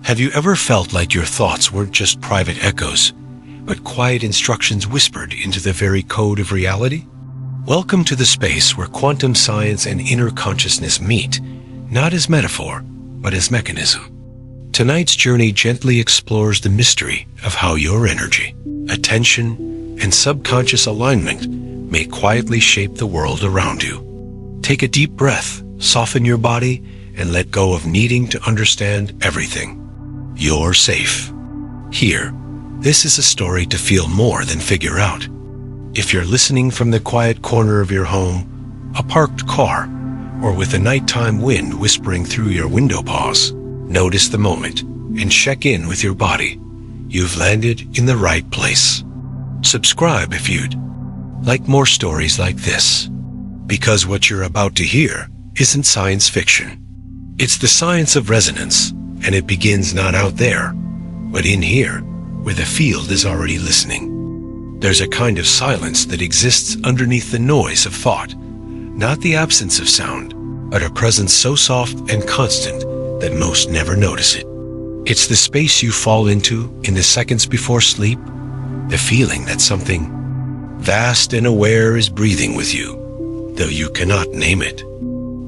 Have you ever felt like your thoughts weren't just private echoes, but quiet instructions whispered into the very code of reality? Welcome to the space where quantum science and inner consciousness meet, not as metaphor, but as mechanism. Tonight's journey gently explores the mystery of how your energy, attention, and subconscious alignment may quietly shape the world around you. Take a deep breath, soften your body, and let go of needing to understand everything. You're safe. Here, this is a story to feel more than figure out. If you're listening from the quiet corner of your home, a parked car, or with a nighttime wind whispering through your window paws, notice the moment and check in with your body. You've landed in the right place. Subscribe if you'd like more stories like this, because what you're about to hear isn't science fiction. It's the science of resonance, and it begins not out there, but in here, where the field is already listening. There's a kind of silence that exists underneath the noise of thought, not the absence of sound, but a presence so soft and constant that most never notice it. It's the space you fall into in the seconds before sleep, the feeling that something vast and aware is breathing with you, though you cannot name it.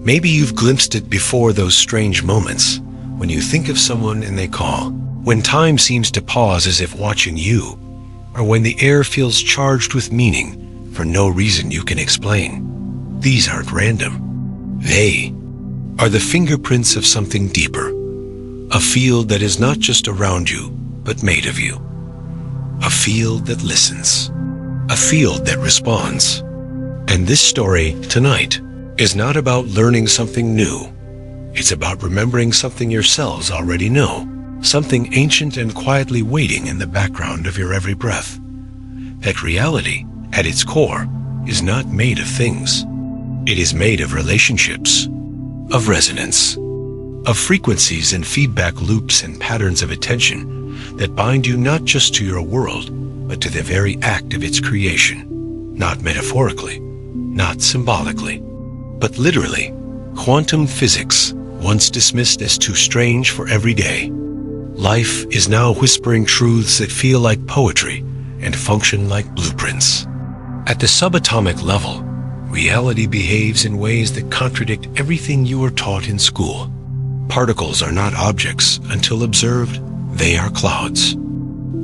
Maybe you've glimpsed it before those strange moments, when you think of someone and they call, when time seems to pause as if watching you, or when the air feels charged with meaning for no reason you can explain. These aren't random. They are the fingerprints of something deeper, a field that is not just around you, but made of you. A field that listens, a field that responds. And this story tonight is not about learning something new. It's about remembering something yourselves already know, something ancient and quietly waiting in the background of your every breath. That reality, at its core, is not made of things. It is made of relationships, of resonance, of frequencies and feedback loops and patterns of attention that bind you not just to your world, but to the very act of its creation, not metaphorically, not symbolically, but literally. Quantum physics, once dismissed as too strange for every day, life is now whispering truths that feel like poetry and function like blueprints. At the subatomic level, reality behaves in ways that contradict everything you were taught in school. Particles are not objects until observed. They are clouds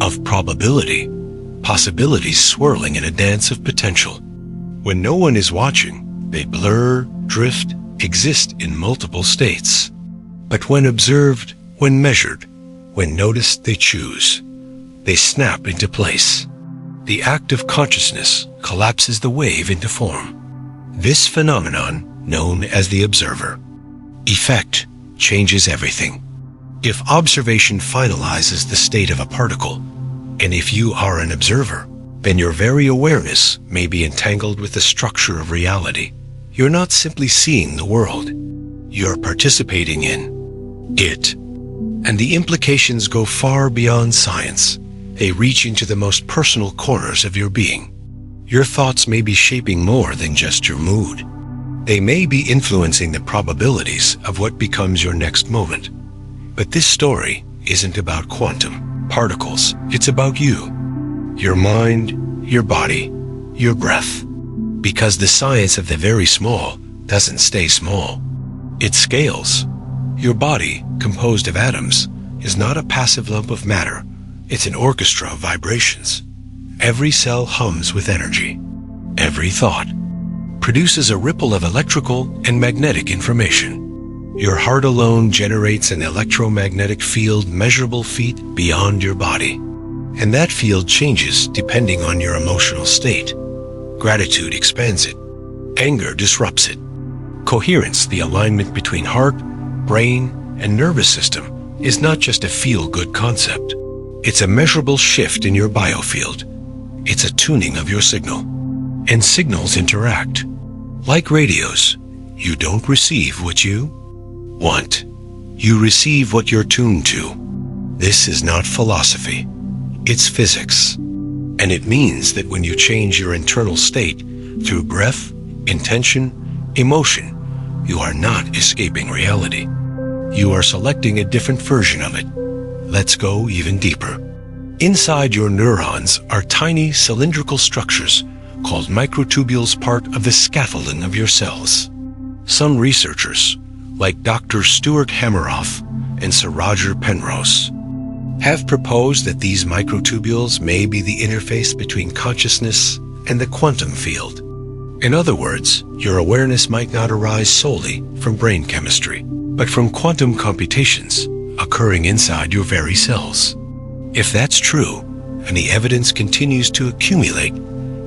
of probability, possibilities swirling in a dance of potential. When no one is watching, they blur, drift, exist in multiple states. But when observed, when measured, when noticed, they choose. They snap into place. The act of consciousness collapses the wave into form. This phenomenon, known as the observer effect, changes everything. If observation finalizes the state of a particle, and if you are an observer, then your very awareness may be entangled with the structure of reality. You're not simply seeing the world. You're participating in it. And the implications go far beyond science. They reach into the most personal corners of your being. Your thoughts may be shaping more than just your mood. They may be influencing the probabilities of what becomes your next moment. But this story isn't about quantum particles. It's about you, your mind, your body, your breath. Because the science of the very small doesn't stay small. It scales. Your body, composed of atoms, is not a passive lump of matter. It's an orchestra of vibrations. Every cell hums with energy. Every thought produces a ripple of electrical and magnetic information. Your heart alone generates an electromagnetic field measurable feet beyond your body. And that field changes depending on your emotional state. Gratitude expands it. Anger disrupts it. Coherence, the alignment between heart, brain, and nervous system, is not just a feel-good concept. It's a measurable shift in your biofield. It's a tuning of your signal. And signals interact. Like radios, you don't receive what you want. You receive what you're tuned to. This is not philosophy. It's physics. And it means that when you change your internal state through breath, intention, emotion, you are not escaping reality. You are selecting a different version of it, let's go even deeper. Inside your neurons are tiny cylindrical structures called microtubules, part of the scaffolding of your cells. Some researchers, like Dr. Stuart Hameroff and Sir Roger Penrose, have proposed that these microtubules may be the interface between consciousness and the quantum field. In other words, your awareness might not arise solely from brain chemistry, but from quantum computations occurring inside your very cells. If that's true, and the evidence continues to accumulate,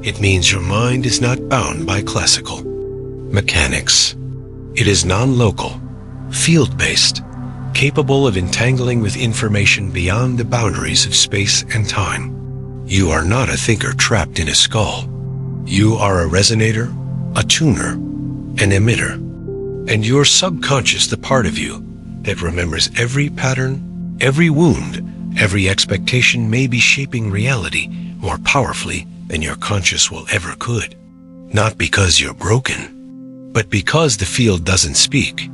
it means your mind is not bound by classical mechanics. It is non-local, field-based, capable of entangling with information beyond the boundaries of space and time. You are not a thinker trapped in a skull. You are a resonator, a tuner, an emitter. And your subconscious, the part of you that remembers every pattern, every wound, every expectation, may be shaping reality more powerfully than your conscious will ever could. Not because you're broken, but because the field doesn't speak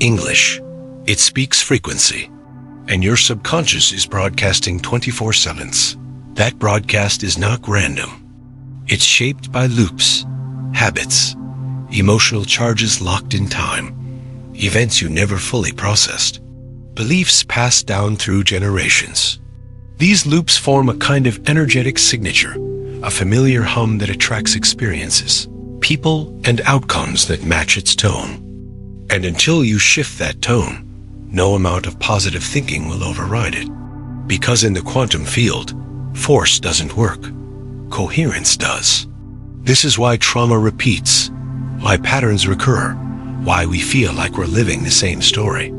English. It speaks frequency, and your subconscious is broadcasting 24/7. That broadcast is not random. It's shaped by loops, habits, emotional charges locked in time, events you never fully processed, beliefs passed down through generations. These loops form a kind of energetic signature, a familiar hum that attracts experiences, people, and outcomes that match its tone. And until you shift that tone, no amount of positive thinking will override it. Because in the quantum field, force doesn't work. Coherence does. This is why trauma repeats, why patterns recur, why we feel like we're living the same story,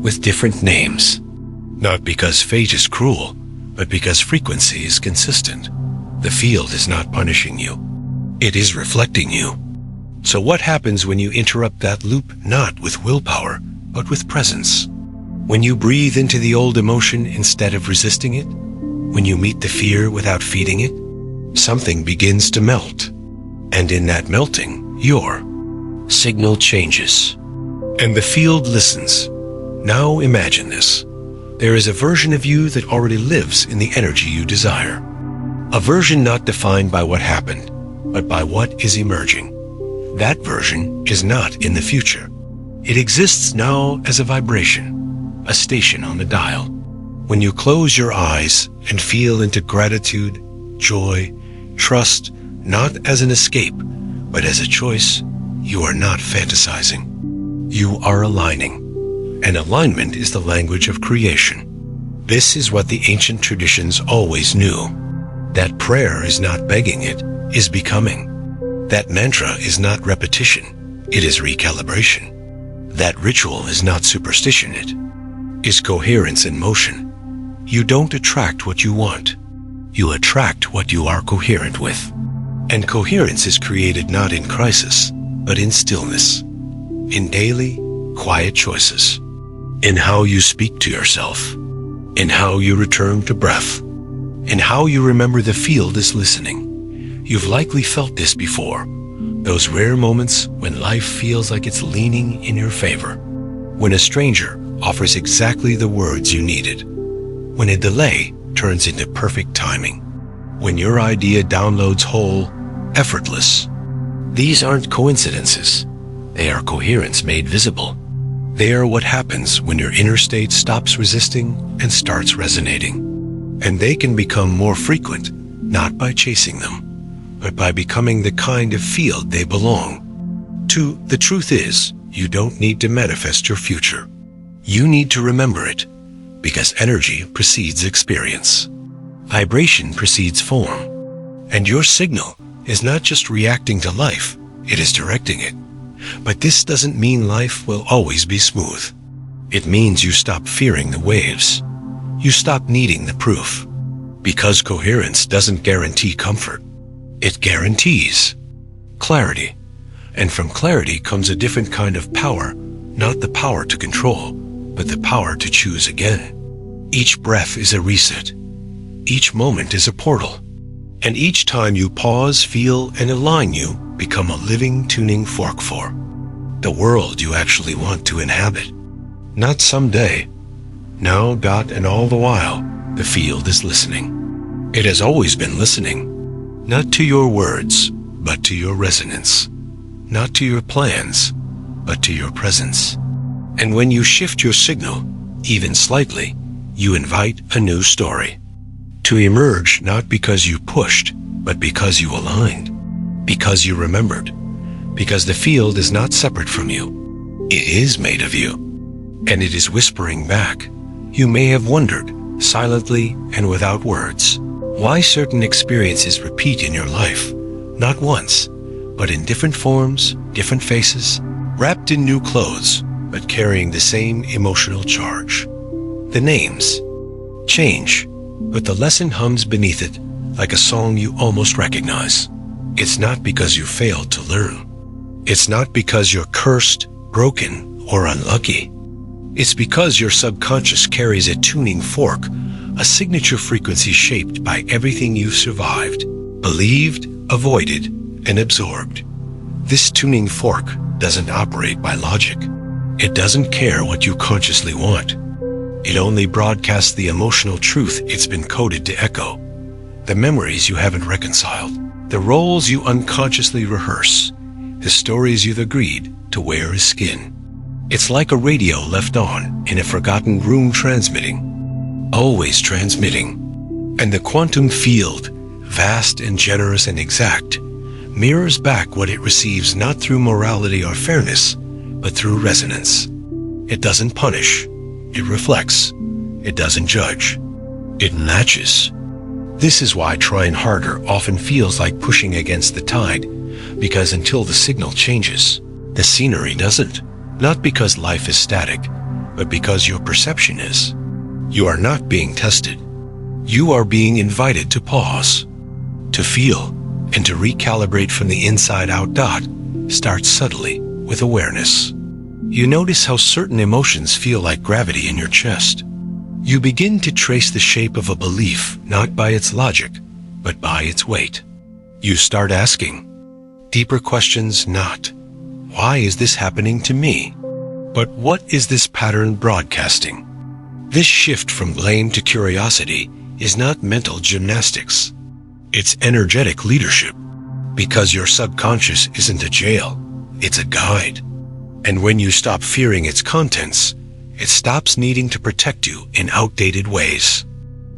with different names. Not because fate is cruel, but because frequency is consistent. The field is not punishing you. It is reflecting you. So what happens when you interrupt that loop, not with willpower, but with presence? When you breathe into the old emotion instead of resisting it? When you meet the fear without feeding it? Something begins to melt. And in that melting, your signal changes. And the field listens. Now imagine this. There is a version of you that already lives in the energy you desire. A version not defined by what happened, but by what is emerging. That version is not in the future. It exists now as a vibration, a station on the dial. When you close your eyes and feel into gratitude, joy, trust, not as an escape, but as a choice, you are not fantasizing. You are aligning. And alignment is the language of creation. This is what the ancient traditions always knew. That prayer is not begging, it is becoming. That mantra is not repetition, it is recalibration. That ritual is not superstition, it is coherence in motion. You don't attract what you want. You attract what you are coherent with. And coherence is created not in crisis, but in stillness, in daily, quiet choices, in how you speak to yourself, in how you return to breath, in how you remember the field is listening. You've likely felt this before, those rare moments when life feels like it's leaning in your favor, when a stranger offers exactly the words you needed, when a delay turns into perfect timing, when your idea downloads whole, effortless. These aren't coincidences. They are coherence made visible. They are what happens when your inner state stops resisting and starts resonating. And they can become more frequent, not by chasing them, but by becoming the kind of field they belong to. The truth is, you don't need to manifest your future. You need to remember it, because energy precedes experience. Vibration precedes form. And your signal is not just reacting to life, it is directing it. But this doesn't mean life will always be smooth. It means you stop fearing the waves. You stop needing the proof. Because coherence doesn't guarantee comfort. It guarantees clarity. And from clarity comes a different kind of power, not the power to control, but the power to choose again. Each breath is a reset. Each moment is a portal. And each time you pause, feel, and align, you become a living tuning fork for the world you actually want to inhabit. Not someday, Now, and all the while, the field is listening. It has always been listening, not to your words, but to your resonance, not to your plans, but to your presence. And when you shift your signal, even slightly, you invite a new story to emerge, not because you pushed, but because you aligned, because you remembered, because the field is not separate from you. It is made of you, and it is whispering back. You may have wondered, silently and without words, why certain experiences repeat in your life, not once, but in different forms, different faces, wrapped in new clothes, but carrying the same emotional charge. The names change, but the lesson hums beneath it like a song you almost recognize. It's not because you failed to learn. It's not because you're cursed, broken, or unlucky. It's because your subconscious carries a tuning fork, a signature frequency shaped by everything you've survived, believed, avoided, and absorbed. This tuning fork doesn't operate by logic. It doesn't care what you consciously want. It only broadcasts the emotional truth it's been coded to echo, the memories you haven't reconciled, the roles you unconsciously rehearse, the stories you've agreed to wear as skin. It's like a radio left on in a forgotten room, transmitting, always transmitting. And the quantum field, vast and generous and exact, mirrors back what it receives, not through morality or fairness, but through resonance. It doesn't punish. It reflects. It doesn't judge. It matches. This is why trying harder often feels like pushing against the tide, because until the signal changes, the scenery doesn't. Not because life is static, but because your perception is. You are not being tested. You are being invited to pause, to feel, and to recalibrate from the inside out. Start subtly with awareness. You notice how certain emotions feel like gravity in your chest. You begin to trace the shape of a belief, not by its logic, but by its weight. You start asking deeper questions, not, why is this happening to me? But what is this pattern broadcasting? This shift from blame to curiosity is not mental gymnastics. It's energetic leadership, because your subconscious isn't a jail, it's a guide. And when you stop fearing its contents, it stops needing to protect you in outdated ways.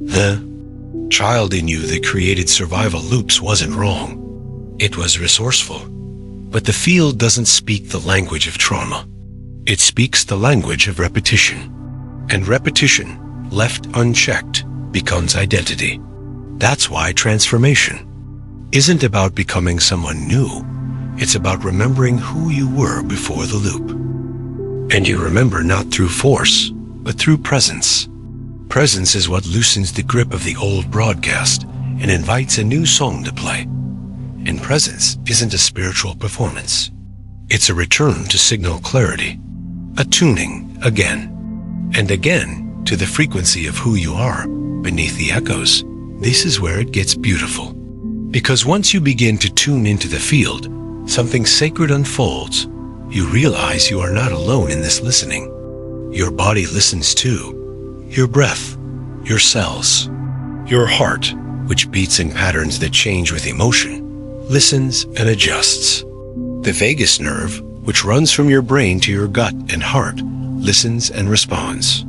The child in you that created survival loops wasn't wrong. It was resourceful. But the field doesn't speak the language of trauma. It speaks the language of repetition. And repetition, left unchecked, becomes identity. That's why transformation isn't about becoming someone new. It's about remembering who you were before the loop. And you remember not through force, but through presence. Presence is what loosens the grip of the old broadcast and invites a new song to play. And presence isn't a spiritual performance. It's a return to signal clarity, a tuning again and again to the frequency of who you are beneath the echoes. This is where it gets beautiful. Because once you begin to tune into the field, something sacred unfolds. You realize you are not alone in this listening. Your body listens too. Your breath, your cells, your heart, which beats in patterns that change with emotion, listens and adjusts. The vagus nerve, which runs from your brain to your gut and heart, listens and responds.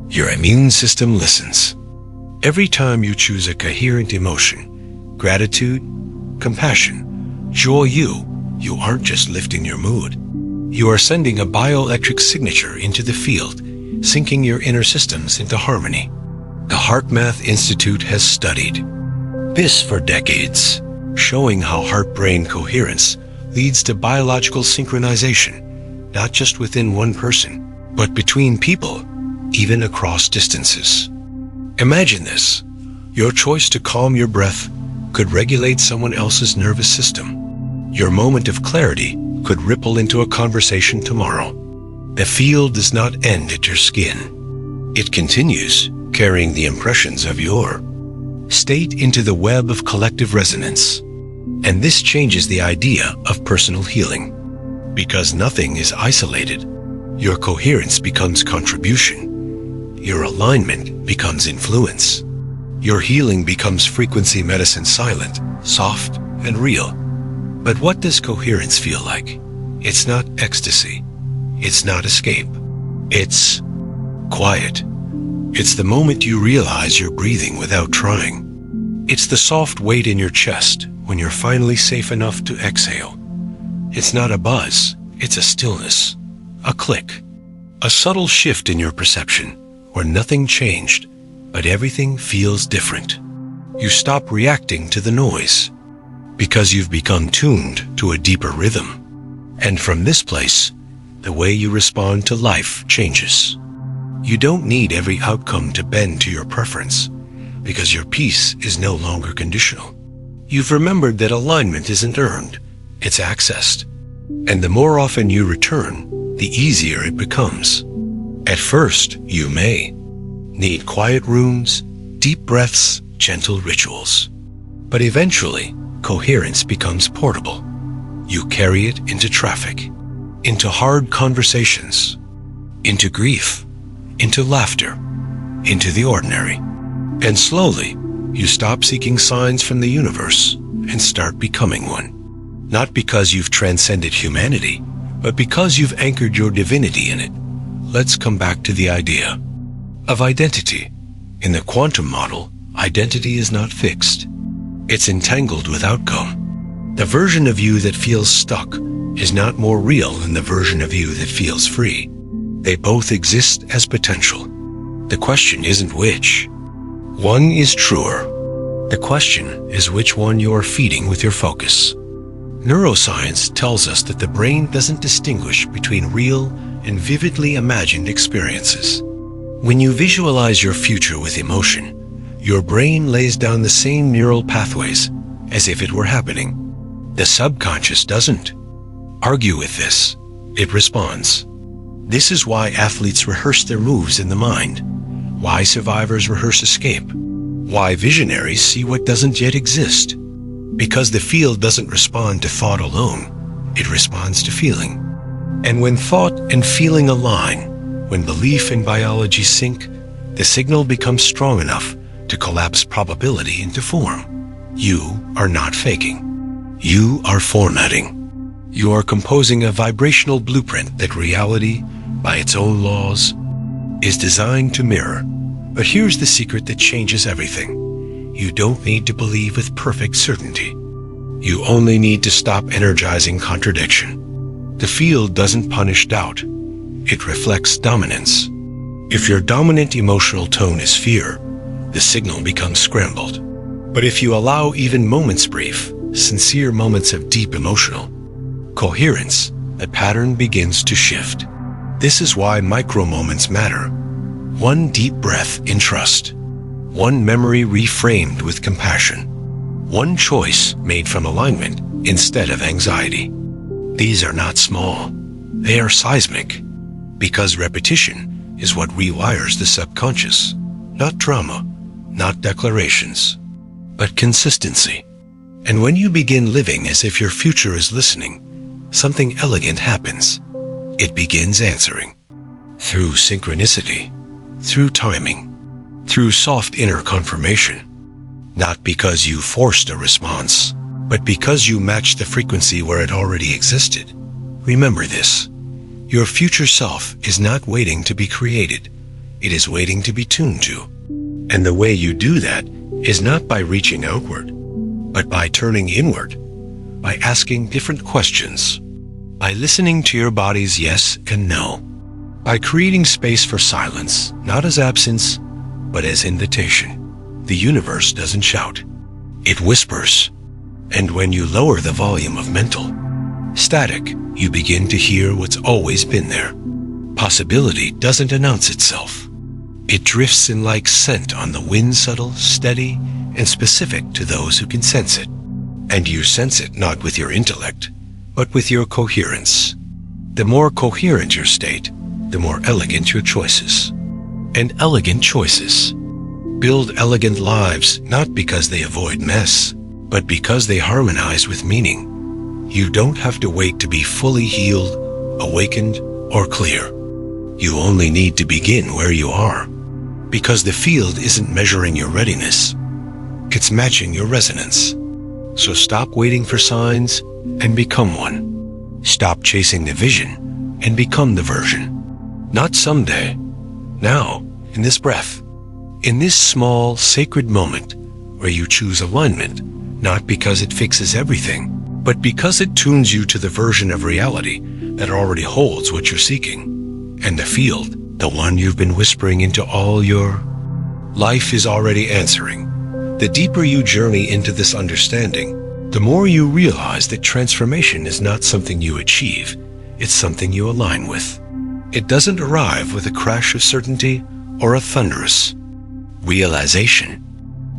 Your immune system listens. Every time you choose a coherent emotion, gratitude, compassion, joy, you aren't just lifting your mood. You are sending a bioelectric signature into the field, syncing your inner systems into harmony. The HeartMath Institute has studied this for decades, showing how heart-brain coherence leads to biological synchronization, not just within one person, but between people, even across distances. Imagine this. Your choice to calm your breath could regulate someone else's nervous system. Your moment of clarity could ripple into a conversation tomorrow. The field does not end at your skin. It continues, carrying the impressions of your state into the web of collective resonance. And this changes the idea of personal healing. Because nothing is isolated, your coherence becomes contribution. your alignment becomes influence. Your healing becomes frequency medicine, silent, soft, and real. But what does coherence feel like? It's not ecstasy. It's not escape. It's quiet. It's the moment you realize you're breathing without trying. It's the soft weight in your chest when you're finally safe enough to exhale. It's not a buzz. It's a stillness, a click, a subtle shift in your perception where nothing changed, but everything feels different. You stop reacting to the noise because you've become tuned to a deeper rhythm. And from this place, the way you respond to life changes. You don't need every outcome to bend to your preference because your peace is no longer conditional. You've remembered that alignment isn't earned, it's accessed. And the more often you return, the easier it becomes. At first, you may need quiet rooms, deep breaths, gentle rituals. But eventually, coherence becomes portable. You carry it into traffic, into hard conversations, into grief, into laughter, into the ordinary. And slowly, you stop seeking signs from the universe and start becoming one. Not because you've transcended humanity, but because you've anchored your divinity in it. Let's come back to the idea of identity. In the quantum model, identity is not fixed. It's entangled with outcome. The version of you that feels stuck is not more real than the version of you that feels free. They both exist as potential. The question isn't which one is truer. The question is which one you're feeding with your focus. Neuroscience tells us that the brain doesn't distinguish between real and vividly imagined experiences. When you visualize your future with emotion, your brain lays down the same neural pathways as if it were happening. The subconscious doesn't argue with this. It responds. This is why athletes rehearse their moves in the mind, why survivors rehearse escape, why visionaries see what doesn't yet exist. Because the field doesn't respond to thought alone, it responds to feeling. And when thought and feeling align, when belief and biology sync, the signal becomes strong enough to collapse probability into form. You are not faking. You are formatting. You are composing a vibrational blueprint that reality, by its own laws, is designed to mirror. But here's the secret that changes everything. You don't need to believe with perfect certainty. You only need to stop energizing contradiction. The field doesn't punish doubt. It reflects dominance. If your dominant emotional tone is fear, the signal becomes scrambled. But if you allow even moments brief, sincere moments of deep emotional coherence, the pattern begins to shift. This is why micro moments matter. One deep breath in trust. One memory reframed with compassion. One choice made from alignment instead of anxiety. These are not small. They are seismic. Because repetition is what rewires the subconscious. Not trauma, not declarations, but consistency. And when you begin living as if your future is listening, something elegant happens. It begins answering. Through synchronicity, through timing, through soft inner confirmation. Not because you forced a response, but because you matched the frequency where it already existed. Remember this. Your future self is not waiting to be created. It is waiting to be tuned to. And the way you do that is not by reaching outward, but by turning inward, by asking different questions, by listening to your body's yes and no, by creating space for silence, not as absence, but as invitation. The universe doesn't shout. It whispers. And when you lower the volume of mental static, you begin to hear what's always been there. Possibility doesn't announce itself. It drifts in like scent on the wind, subtle, steady, and specific to those who can sense it. And you sense it not with your intellect, but with your coherence. The more coherent your state, the more elegant your choices. And elegant choices build elegant lives not because they avoid mess, but because they harmonize with meaning. You don't have to wait to be fully healed, awakened, or clear. You only need to begin where you are. Because the field isn't measuring your readiness, it's matching your resonance. So stop waiting for signs and become one. Stop chasing the vision and become the version. Not someday, now, in this breath, in this small, sacred moment where you choose alignment, not because it fixes everything, but because it tunes you to the version of reality that already holds what you're seeking. And the field, the one you've been whispering into all your life, is already answering. The deeper you journey into this understanding, the more you realize that transformation is not something you achieve, it's something you align with. It doesn't arrive with a crash of certainty or a thunderous realization.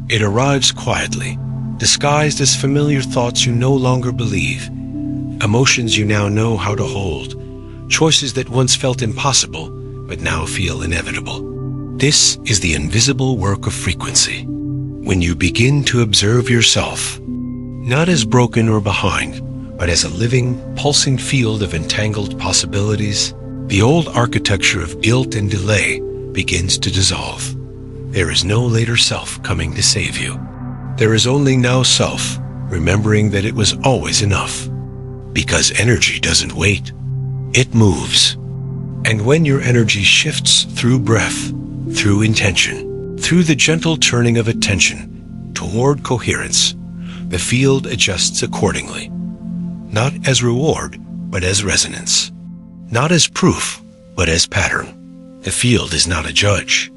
It arrives quietly, disguised as familiar thoughts you no longer believe, emotions you now know how to hold, choices that once felt impossible but now feel inevitable. This is the invisible work of frequency. When you begin to observe yourself, not as broken or behind, but as a living, pulsing field of entangled possibilities, the old architecture of guilt and delay begins to dissolve. There is no later self coming to save you. There is only now self, remembering that it was always enough. Because energy doesn't wait, it moves. And when your energy shifts through breath, through intention, through the gentle turning of attention toward coherence, the field adjusts accordingly. Not as reward, but as resonance. Not as proof, but as pattern. The field is not a judge.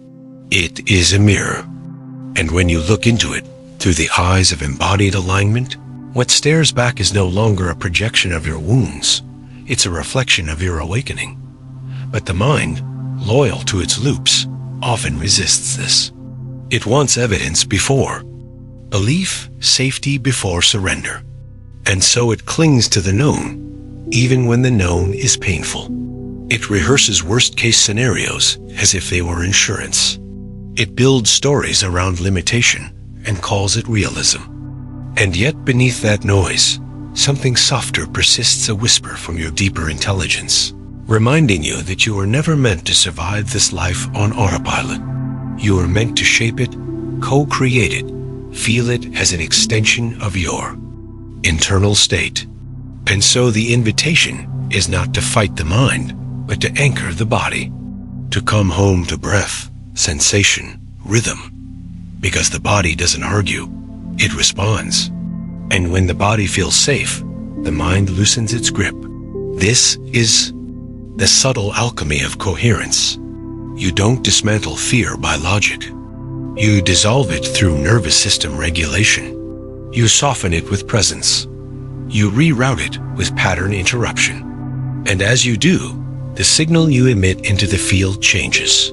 It is a mirror. And when you look into it through the eyes of embodied alignment, what stares back is no longer a projection of your wounds. It's a reflection of your awakening. But the mind, loyal to its loops, often resists this. It wants evidence before. Belief, safety before surrender. And so it clings to the known, even when the known is painful. It rehearses worst-case scenarios as if they were insurance. It builds stories around limitation and calls it realism. And yet beneath that noise, something softer persists, a whisper from your deeper intelligence, reminding you that you were never meant to survive this life on autopilot. You were meant to shape it, co-create it, feel it as an extension of your internal state. And so the invitation is not to fight the mind, but to anchor the body, to come home to breath, sensation, rhythm. Because the body doesn't argue, it responds. And when the body feels safe, the mind loosens its grip. This is the subtle alchemy of coherence. You don't dismantle fear by logic. You dissolve it through nervous system regulation. You soften it with presence. You reroute it with pattern interruption. And as you do, the signal you emit into the field changes.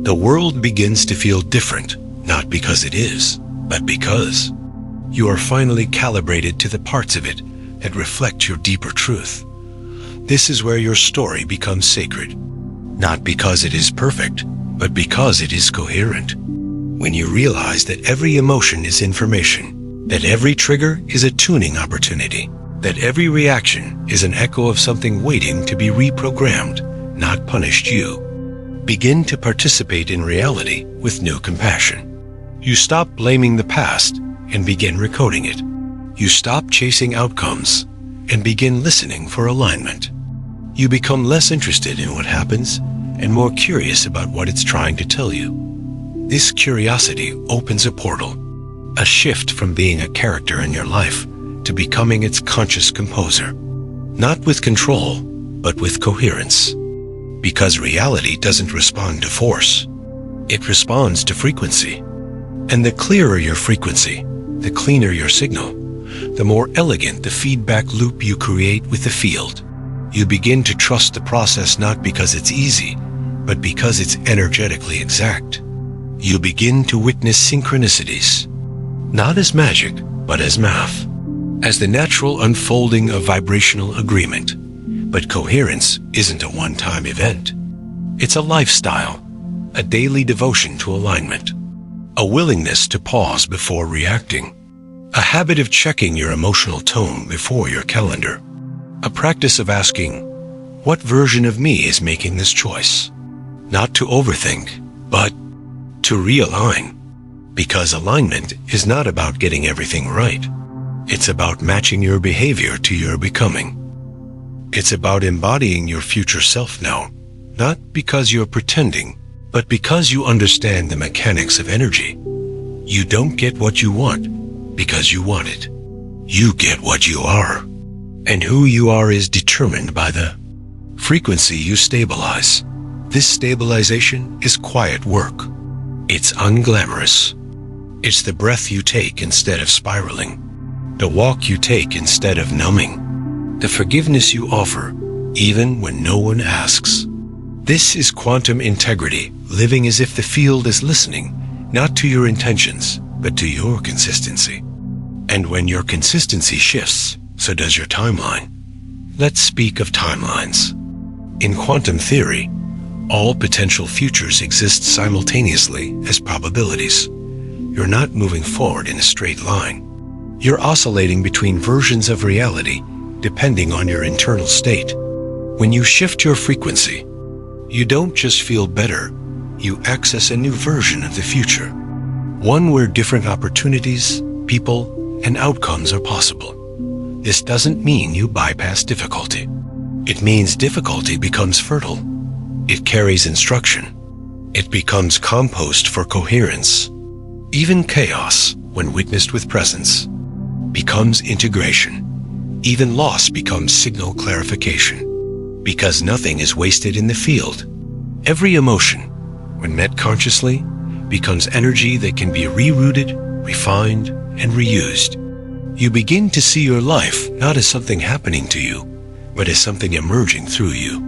The world begins to feel different, not because it is, but because you are finally calibrated to the parts of it that reflect your deeper truth. This is where your story becomes sacred, not because it is perfect, but because it is coherent. When you realize that every emotion is information, that every trigger is a tuning opportunity, that every reaction is an echo of something waiting to be reprogrammed, not punished, you begin to participate in reality with new compassion. You stop blaming the past and begin recoding it. You stop chasing outcomes and begin listening for alignment. You become less interested in what happens and more curious about what it's trying to tell you. This curiosity opens a portal, a shift from being a character in your life to becoming its conscious composer, not with control, but with coherence. Because reality doesn't respond to force, it responds to frequency. And the clearer your frequency, the cleaner your signal, the more elegant the feedback loop you create with the field. You begin to trust the process not because it's easy, but because it's energetically exact. You begin to witness synchronicities, not as magic, but as math, as the natural unfolding of vibrational agreement. But coherence isn't a one-time event. It's a lifestyle, a daily devotion to alignment, a willingness to pause before reacting, a habit of checking your emotional tone before your calendar, a practice of asking, what version of me is making this choice? Not to overthink, but to realign. Because alignment is not about getting everything right. It's about matching your behavior to your becoming. It's about embodying your future self now, not because you're pretending, but because you understand the mechanics of energy. You don't get what you want because you want it. You get what you are. And who you are is determined by the frequency you stabilize. This stabilization is quiet work. It's unglamorous. It's the breath you take instead of spiraling, the walk you take instead of numbing, the forgiveness you offer even when no one asks. This is quantum integrity, living as if the field is listening, not to your intentions, but to your consistency. And when your consistency shifts, so does your timeline. Let's speak of timelines. In quantum theory, all potential futures exist simultaneously as probabilities. You're not moving forward in a straight line. You're oscillating between versions of reality depending on your internal state. When you shift your frequency, you don't just feel better, you access a new version of the future. One where different opportunities, people, and outcomes are possible. This doesn't mean you bypass difficulty. It means difficulty becomes fertile. It carries instruction. It becomes compost for coherence. Even chaos, when witnessed with presence, becomes integration. Even loss becomes signal clarification. Because nothing is wasted in the field. Every emotion, when met consciously, becomes energy that can be rerouted, refined, and reused. You begin to see your life not as something happening to you, but as something emerging through you.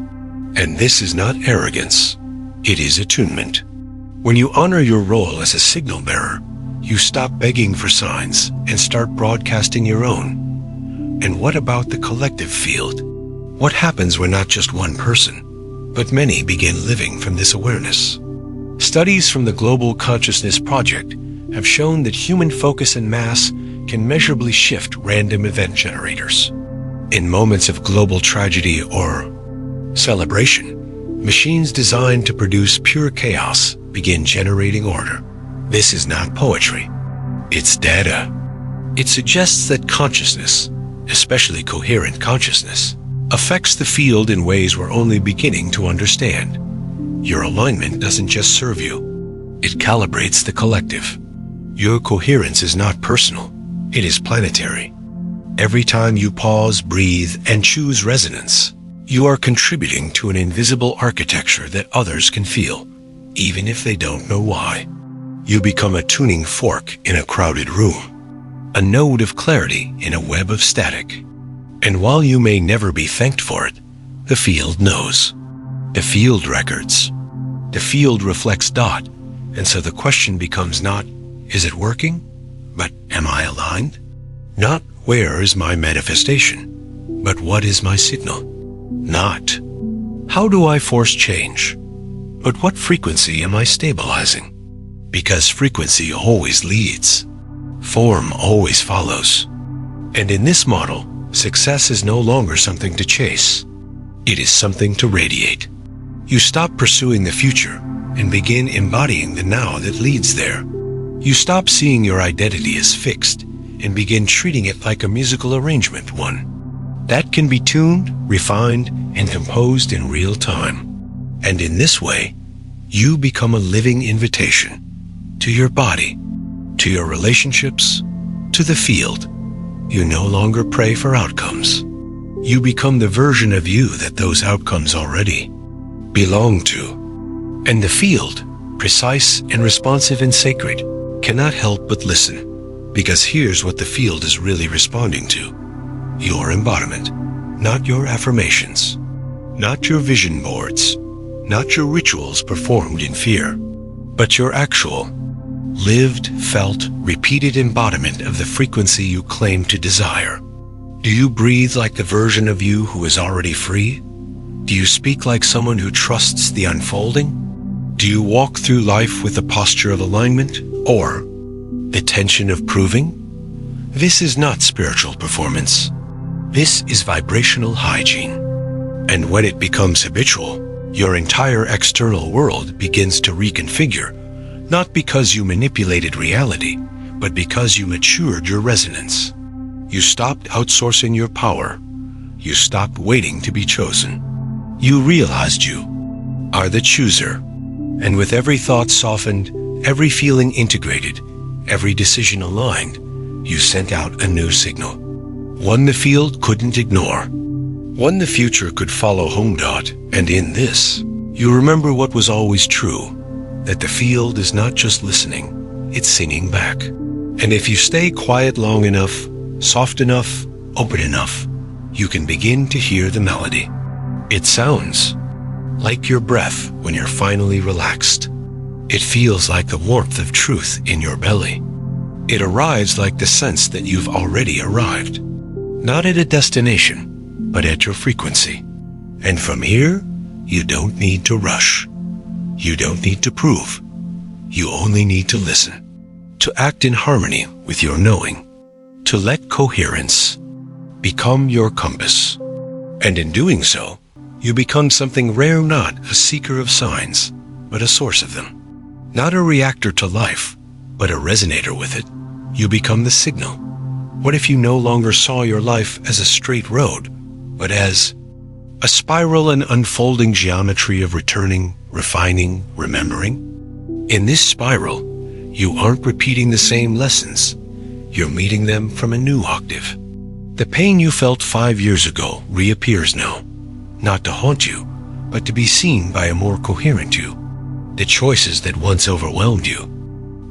And this is not arrogance. It is attunement. When you honor your role as a signal bearer, you stop begging for signs and start broadcasting your own. And what about the collective field? What happens when not just one person, but many begin living from this awareness? Studies from the Global Consciousness Project have shown that human focus and mass can measurably shift random event generators. In moments of global tragedy or celebration, machines designed to produce pure chaos begin generating order. This is not poetry. It's data. It suggests that consciousness, especially coherent consciousness, affects the field in ways we're only beginning to understand. Your alignment doesn't just serve you. It calibrates the collective. Your coherence is not personal. It is planetary. Every time you pause, breathe, and choose resonance, you are contributing to an invisible architecture that others can feel, even if they don't know why. You become a tuning fork in a crowded room, a node of clarity in a web of static. And while you may never be thanked for it, the field knows. The field records. The field reflects dot, and so the question becomes not, is it working? But am I aligned? Not where is my manifestation, but what is my signal? Not how do I force change, but what frequency am I stabilizing? Because frequency always leads. Form always follows. And in this model, success is no longer something to chase. It is something to radiate. You stop pursuing the future and begin embodying the now that leads there. You stop seeing your identity as fixed and begin treating it like a musical arrangement, one that can be tuned, refined, and composed in real time. And in this way, you become a living invitation to your body, to your relationships, to the field. You no longer pray for outcomes. You become the version of you that those outcomes already belong to. And the field, precise and responsive and sacred, cannot help but listen, because here's what the field is really responding to. Your embodiment, not your affirmations, not your vision boards, not your rituals performed in fear, but your actual, lived, felt, repeated embodiment of the frequency you claim to desire. Do you breathe like the version of you who is already free? Do you speak like someone who trusts the unfolding? Do you walk through life with the posture of alignment or the tension of proving? This is not spiritual performance. This is vibrational hygiene. And when it becomes habitual, your entire external world begins to reconfigure, Not because you manipulated reality, but because you matured your resonance. You stopped outsourcing your power. You stopped waiting to be chosen. You realized you are the chooser. And with every thought softened, every feeling integrated, every decision aligned, you sent out a new signal. One the field couldn't ignore. One the future could follow home. And in this, you remember what was always true, that the field is not just listening, it's singing back. And if you stay quiet long enough, soft enough, open enough, you can begin to hear the melody. It sounds like your breath when you're finally relaxed. It feels like the warmth of truth in your belly. It arrives like the sense that you've already arrived, not at a destination, but at your frequency. And from here, you don't need to rush. You don't need to prove. You only need to listen, to act in harmony with your knowing, to let coherence become your compass. And in doing so, you become something rare, not a seeker of signs, but a source of them. Not a reactor to life, but a resonator with it. You become the signal. What if you no longer saw your life as a straight road, but as a spiral and unfolding geometry of returning, refining, remembering? In this spiral, you aren't repeating the same lessons. You're meeting them from a new octave. The pain you felt 5 years ago reappears now, not to haunt you, but to be seen by a more coherent you. The choices that once overwhelmed you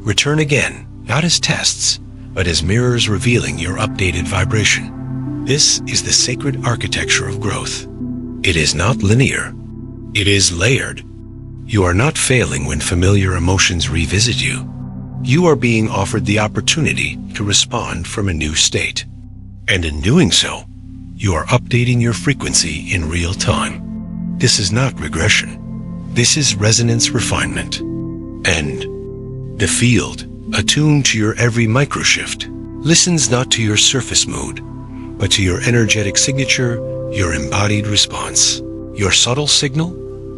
return again, not as tests, but as mirrors revealing your updated vibration. This is the sacred architecture of growth. It is not linear. It is layered. You are not failing when familiar emotions revisit you. You are being offered the opportunity to respond from a new state. And in doing so, you are updating your frequency in real time. This is not regression. This is resonance refinement. And the field, attuned to your every microshift, listens not to your surface mood, but to your energetic signature, your embodied response, your subtle signal,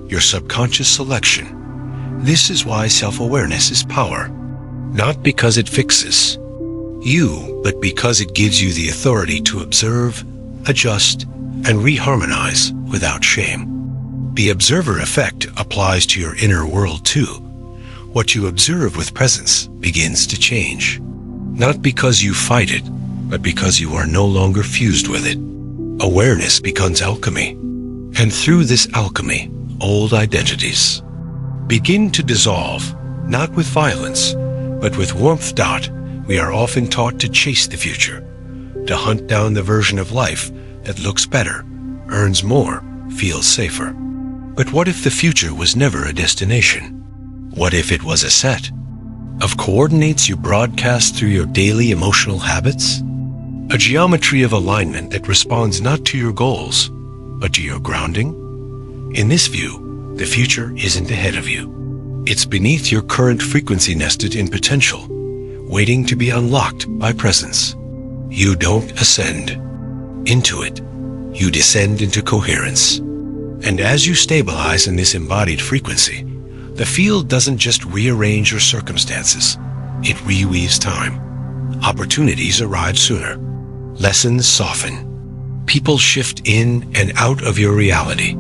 your subconscious selection. This is why self-awareness is power. Not because it fixes you, but because it gives you the authority to observe, adjust, and reharmonize without shame. The observer effect applies to your inner world too. What you observe with presence begins to change. Not because you fight it, but because you are no longer fused with it. Awareness becomes alchemy. And through this alchemy, old identities begin to dissolve, not with violence, but with warmth. We are often taught to chase the future, to hunt down the version of life that looks better, earns more, feels safer. But what if the future was never a destination? What if it was a set of coordinates you broadcast through your daily emotional habits? A geometry of alignment that responds not to your goals, but to your grounding? In this view, the future isn't ahead of you. It's beneath your current frequency, nested in potential, waiting to be unlocked by presence. You don't ascend into it. You descend into coherence. And as you stabilize in this embodied frequency, the field doesn't just rearrange your circumstances. It reweaves time. Opportunities arrive sooner. Lessons soften. People shift in and out of your reality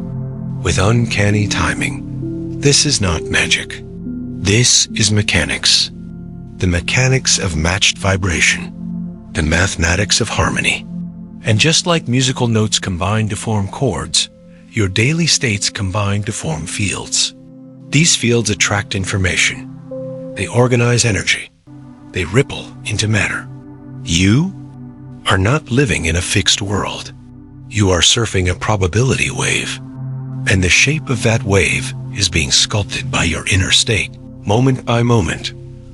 with uncanny timing. This is not magic. This is mechanics. The mechanics of matched vibration. The mathematics of harmony. And just like musical notes combine to form chords, your daily states combine to form fields. These fields attract information. They organize energy. They ripple into matter. You are not living in a fixed world. You are surfing a probability wave. And the shape of that wave is being sculpted by your inner state, moment by moment.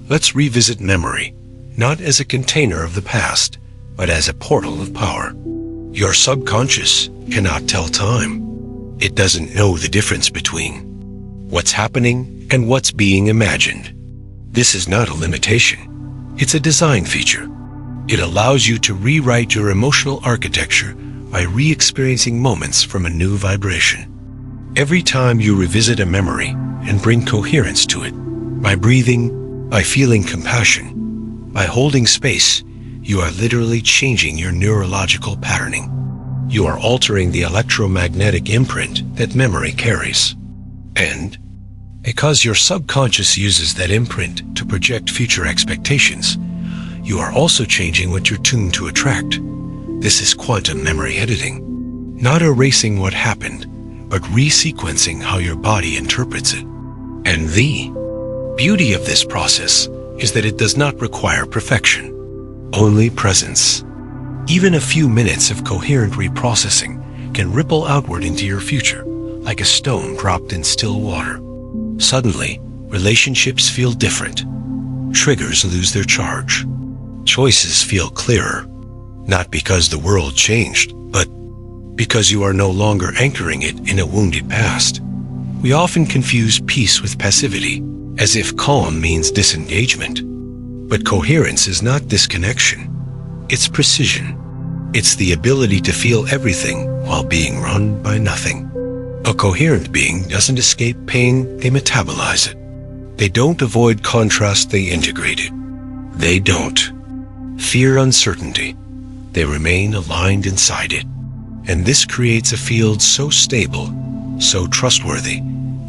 Let's revisit memory, not as a container of the past, but as a portal of power. Your subconscious cannot tell time. It doesn't know the difference between what's happening and what's being imagined. This is not a limitation. It's a design feature. It allows you to rewrite your emotional architecture by re-experiencing moments from a new vibration. Every time you revisit a memory and bring coherence to it, By breathing, by feeling compassion, by holding space, you are literally changing your neurological patterning. You are altering the electromagnetic imprint that memory carries. And because your subconscious uses that imprint to project future expectations, you are also changing what you're tuned to attract. This is quantum memory editing. Not erasing what happened, but resequencing how your body interprets it. And the beauty of this process is that it does not require perfection, only presence. Even a few minutes of coherent reprocessing can ripple outward into your future, like a stone dropped in still water. Suddenly, relationships feel different. Triggers lose their charge. Choices feel clearer, not because the world changed, but because you are no longer anchoring it in a wounded past. We often confuse peace with passivity, as if calm means disengagement. But coherence is not disconnection. It's precision. It's the ability to feel everything while being run by nothing. A coherent being doesn't escape pain, they metabolize it. They don't avoid contrast, they integrate it. They don't fear uncertainty. They remain aligned inside it. And this creates a field so stable, so trustworthy,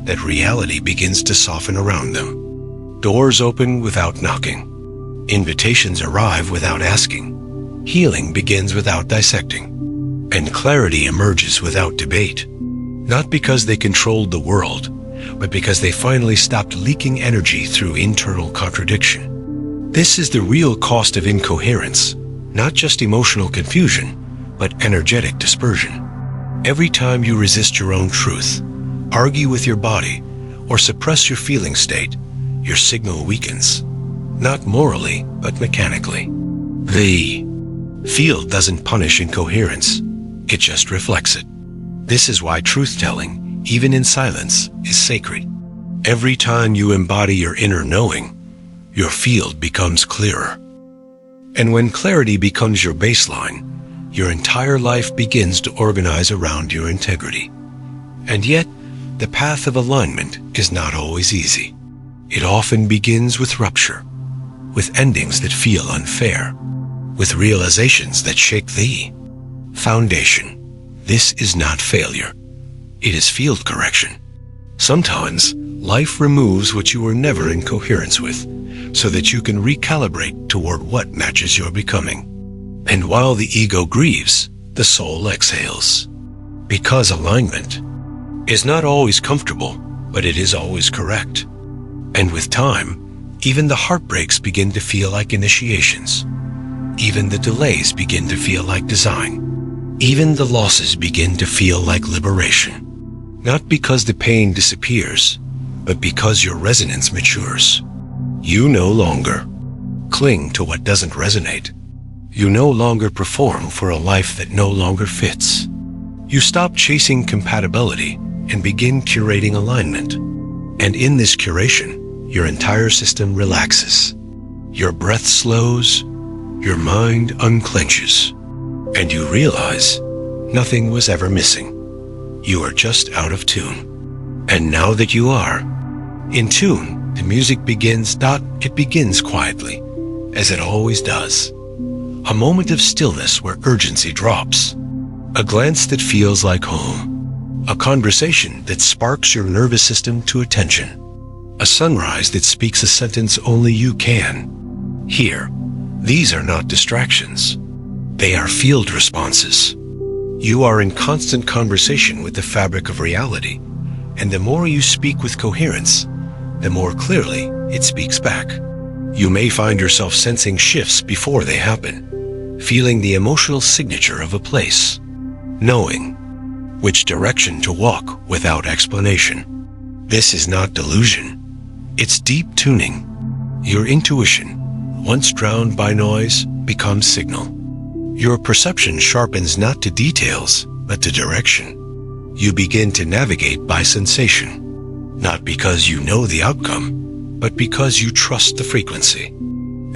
that reality begins to soften around them. Doors open without knocking. Invitations arrive without asking. Healing begins without dissecting. And clarity emerges without debate. Not because they controlled the world, but because they finally stopped leaking energy through internal contradiction. This is the real cost of incoherence, not just emotional confusion, but energetic dispersion. Every time you resist your own truth, argue with your body, or suppress your feeling state, your signal weakens. Not morally, but mechanically. The field doesn't punish incoherence, it just reflects it. This is why truth-telling, even in silence, is sacred. Every time you embody your inner knowing, your field becomes clearer. And when clarity becomes your baseline, your entire life begins to organize around your integrity. And yet, the path of alignment is not always easy. It often begins with rupture, with endings that feel unfair, with realizations that shake the foundation. This is not failure. It is field correction. Sometimes, life removes what you were never in coherence with, so that you can recalibrate toward what matches your becoming. And while the ego grieves, the soul exhales. Because alignment is not always comfortable, but it is always correct. And with time, even the heartbreaks begin to feel like initiations. Even the delays begin to feel like design. Even the losses begin to feel like liberation. Not because the pain disappears, but because your resonance matures. You no longer cling to what doesn't resonate. You no longer perform for a life that no longer fits. You stop chasing compatibility and begin curating alignment. And in this curation, your entire system relaxes. Your breath slows, your mind unclenches, and you realize nothing was ever missing. You are just out of tune. And now that you are in tune, the music begins. It begins quietly, as it always does. A moment of stillness where urgency drops. A glance that feels like home. A conversation that sparks your nervous system to attention. A sunrise that speaks a sentence only you can hear. These are not distractions. They are field responses. You are in constant conversation with the fabric of reality, and the more you speak with coherence, the more clearly it speaks back. You may find yourself sensing shifts before they happen, feeling the emotional signature of a place, knowing which direction to walk without explanation. This is not delusion. It's deep tuning. Your intuition, once drowned by noise, becomes signal. Your perception sharpens not to details, but to direction. You begin to navigate by sensation, not because you know the outcome, but because you trust the frequency.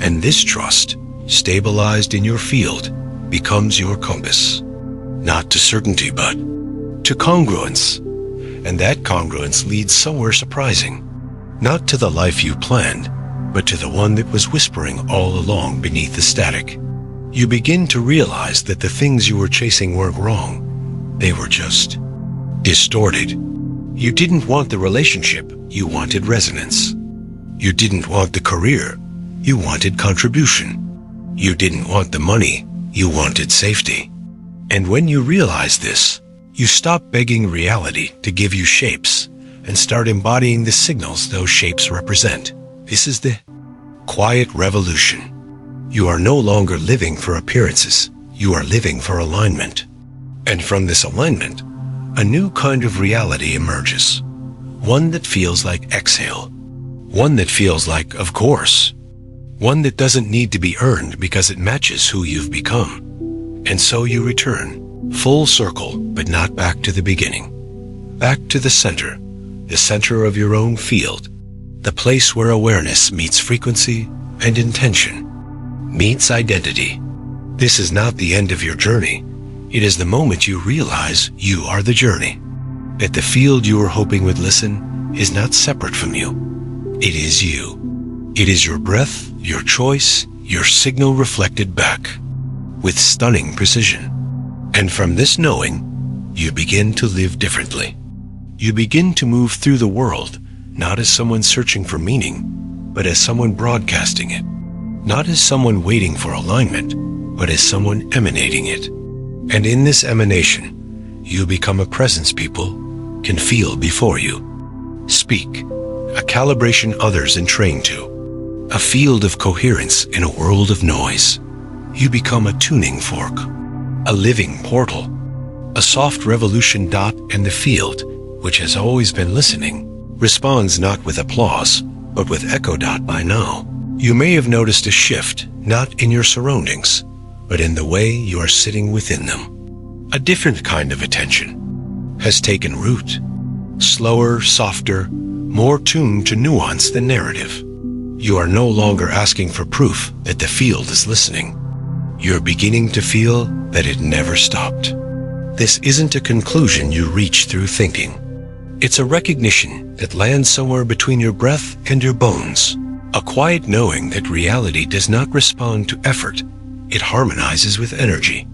And this trust, stabilized in your field, becomes your compass. Not to certainty, but to congruence. And that congruence leads somewhere surprising. Not to the life you planned, but to the one that was whispering all along beneath the static. You begin to realize that the things you were chasing weren't wrong. They were just distorted. You didn't want the relationship, you wanted resonance. You didn't want the career, you wanted contribution. You didn't want the money, you wanted safety. And when you realize this, you stop begging reality to give you shapes and start embodying the signals those shapes represent. This is the quiet revolution. You are no longer living for appearances, you are living for alignment. And from this alignment, a new kind of reality emerges. One that feels like exhale. One that feels like, of course. One that doesn't need to be earned because it matches who you've become. And so you return, full circle, but not back to the beginning. Back to the center of your own field, the place where awareness meets frequency and intention, meets identity. This is not the end of your journey. It is the moment you realize you are the journey, that the field you were hoping would listen is not separate from you. It is you. It is your breath, your choice, your signal reflected back, with stunning precision. And from this knowing, you begin to live differently. You begin to move through the world, not as someone searching for meaning, but as someone broadcasting it. Not as someone waiting for alignment, but as someone emanating it. And in this emanation, you become a presence people can feel before you. Speak, a calibration others entrain to. A field of coherence in a world of noise. You become a tuning fork, a living portal, a soft revolution dot, and the field, which has always been listening, responds not with applause, but with echo dot by now. You may have noticed a shift, not in your surroundings, but in the way you are sitting within them. A different kind of attention has taken root, slower, softer, more tuned to nuance than narrative. You are no longer asking for proof that the field is listening. You're beginning to feel that it never stopped. This isn't a conclusion you reach through thinking. It's a recognition that lands somewhere between your breath and your bones. A quiet knowing that reality does not respond to effort. It harmonizes with energy.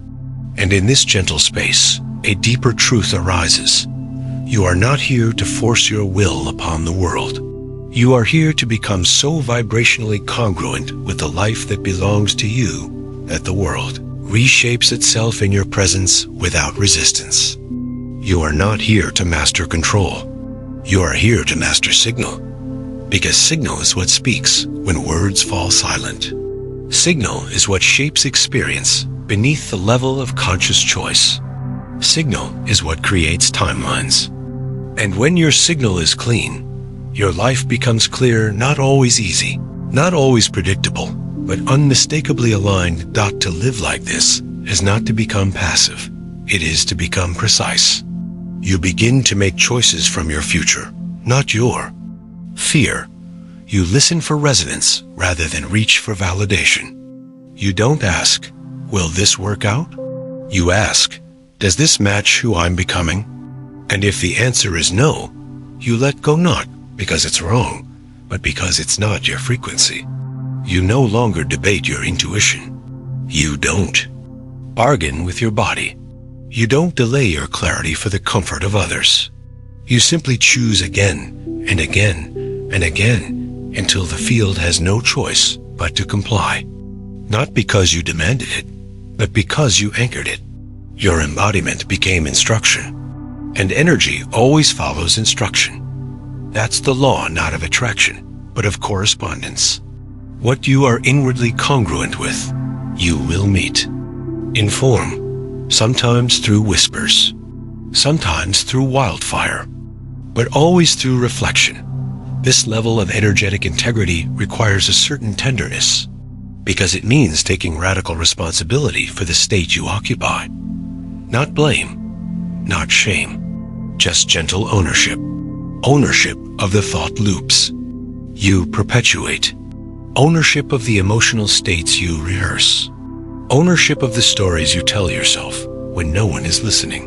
And in this gentle space, a deeper truth arises. You are not here to force your will upon the world. You are here to become so vibrationally congruent with the life that belongs to you that the world reshapes itself in your presence without resistance. You are not here to master control. You are here to master signal, because signal is what speaks when words fall silent. Signal is what shapes experience beneath the level of conscious choice. Signal is what creates timelines. And when your signal is clean, your life becomes clear, not always easy, not always predictable, but unmistakably aligned. To live like this is not to become passive. It is to become precise. You begin to make choices from your future, not your fear. You listen for resonance rather than reach for validation. You don't ask, will this work out? You ask, does this match who I'm becoming? And if the answer is no, you let go, not because it's wrong, but because it's not your frequency. You no longer debate your intuition. You don't bargain with your body. You don't delay your clarity for the comfort of others. You simply choose again and again and again until the field has no choice but to comply. Not because you demanded it, but because you anchored it. Your embodiment became instruction, and energy always follows instruction. That's the law not of attraction, but of correspondence. What you are inwardly congruent with, you will meet. In form, sometimes through whispers, sometimes through wildfire, but always through reflection. This level of energetic integrity requires a certain tenderness, because it means taking radical responsibility for the state you occupy. Not blame, not shame, just gentle ownership. Ownership of the thought loops you perpetuate. Ownership of the emotional states you rehearse. Ownership of the stories you tell yourself when no one is listening.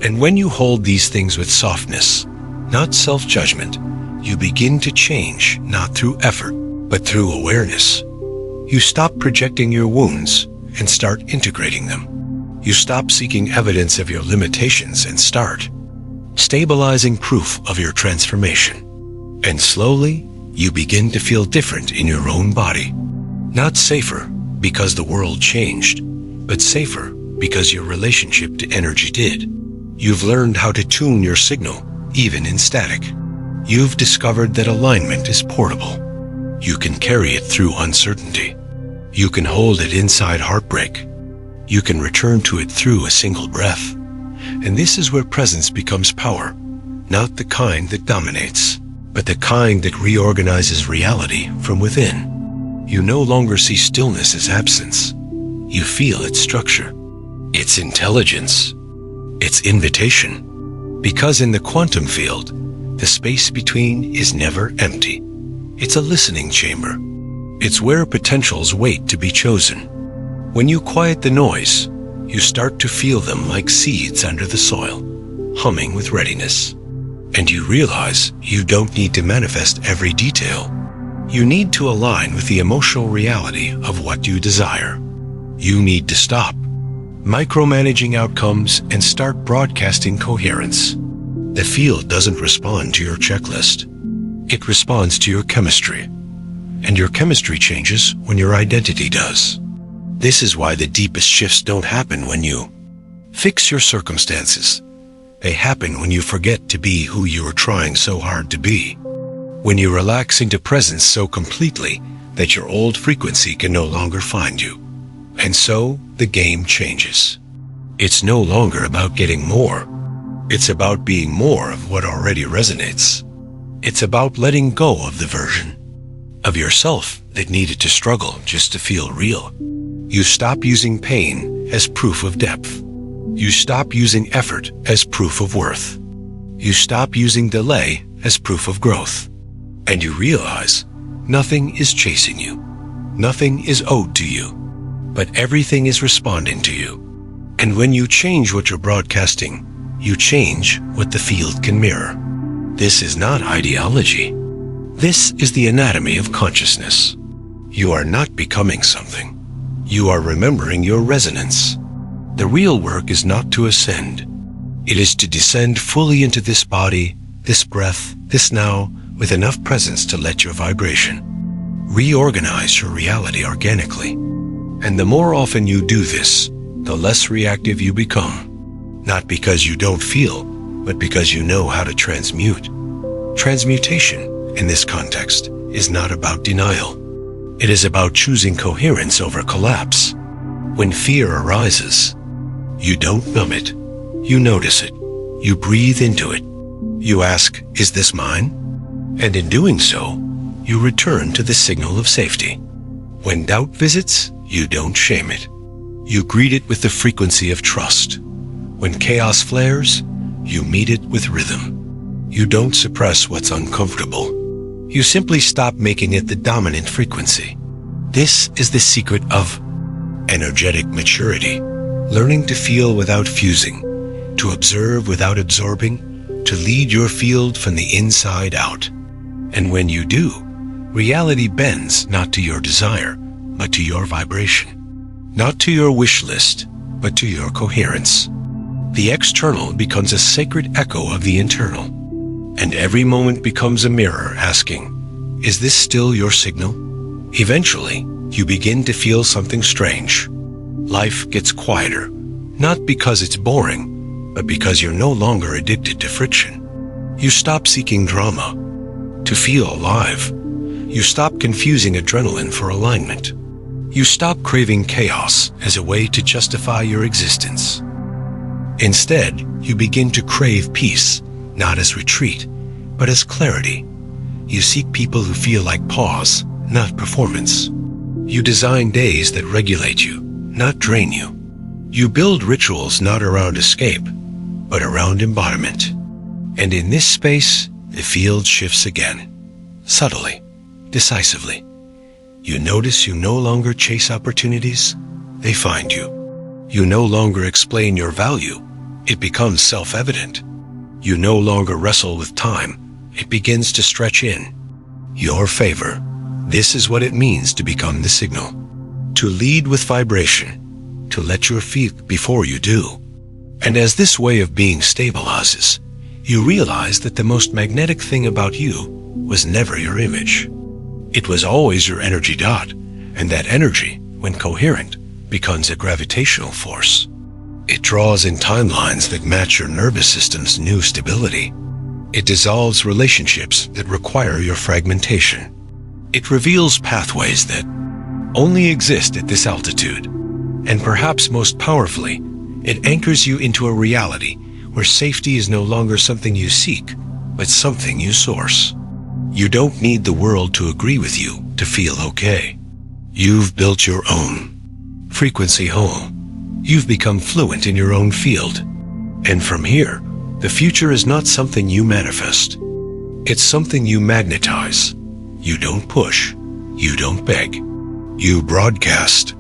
And when you hold these things with softness, not self-judgment, you begin to change not through effort, but through awareness. You stop projecting your wounds and start integrating them. You stop seeking evidence of your limitations and start stabilizing proof of your transformation. And slowly, you begin to feel different in your own body. Not safer because the world changed, but safer because your relationship to energy did. You've learned how to tune your signal, even in static. You've discovered that alignment is portable. You can carry it through uncertainty. You can hold it inside heartbreak. You can return to it through a single breath. And this is where presence becomes power, not the kind that dominates, but the kind that reorganizes reality from within. You no longer see stillness as absence. You feel its structure, its intelligence, its invitation. Because in the quantum field, the space between is never empty. It's a listening chamber. It's where potentials wait to be chosen. When you quiet the noise, you start to feel them like seeds under the soil, humming with readiness. And you realize you don't need to manifest every detail. You need to align with the emotional reality of what you desire. You need to stop micromanaging outcomes and start broadcasting coherence. The field doesn't respond to your checklist. It responds to your chemistry. And your chemistry changes when your identity does. This is why the deepest shifts don't happen when you fix your circumstances. They happen when you forget to be who you are trying so hard to be. When you relax into presence so completely that your old frequency can no longer find you. And so the game changes. It's no longer about getting more. It's about being more of what already resonates. It's about letting go of the version of yourself that needed to struggle just to feel real. You stop using pain as proof of depth. You stop using effort as proof of worth. You stop using delay as proof of growth. And you realize nothing is chasing you. Nothing is owed to you. But everything is responding to you. And when you change what you're broadcasting, you change what the field can mirror. This is not ideology. This is the anatomy of consciousness. You are not becoming something. You are remembering your resonance. The real work is not to ascend. It is to descend fully into this body, this breath, this now, with enough presence to let your vibration reorganize your reality organically. And the more often you do this, the less reactive you become. Not because you don't feel, but because you know how to transmute. Transmutation, in this context, is not about denial. It is about choosing coherence over collapse. When fear arises, you don't numb it. You notice it. You breathe into it. You ask, is this mine? And in doing so, you return to the signal of safety. When doubt visits, you don't shame it. You greet it with the frequency of trust. When chaos flares, you meet it with rhythm. You don't suppress what's uncomfortable. You simply stop making it the dominant frequency. This is the secret of energetic maturity. Learning to feel without fusing, to observe without absorbing, to lead your field from the inside out. And when you do, reality bends not to your desire, but to your vibration. Not to your wish list, but to your coherence. The external becomes a sacred echo of the internal. And every moment becomes a mirror asking, is this still your signal? Eventually, you begin to feel something strange. Life gets quieter, not because it's boring, but because you're no longer addicted to friction. You stop seeking drama to feel alive. You stop confusing adrenaline for alignment. You stop craving chaos as a way to justify your existence. Instead, you begin to crave peace, not as retreat, but as clarity. You seek people who feel like pause, not performance. You design days that regulate you, not drain you. You build rituals not around escape, but around embodiment. And in this space, the field shifts again, subtly, decisively. You notice you no longer chase opportunities, they find you. You no longer explain your value, it becomes self-evident. You no longer wrestle with time, it begins to stretch in your favor. This is what it means to become the signal. To lead with vibration, to let your feet before you do. And as this way of being stabilizes, you realize that the most magnetic thing about you was never your image. It was always your energy dot, and that energy, when coherent, becomes a gravitational force. It draws in timelines that match your nervous system's new stability. It dissolves relationships that require your fragmentation. It reveals pathways that only exist at this altitude. And perhaps most powerfully, it anchors you into a reality where safety is no longer something you seek, but something you source. You don't need the world to agree with you to feel okay. You've built your own frequency home. You've become fluent in your own field. And from here, the future is not something you manifest. It's something you magnetize. You don't push. You don't beg. You broadcast.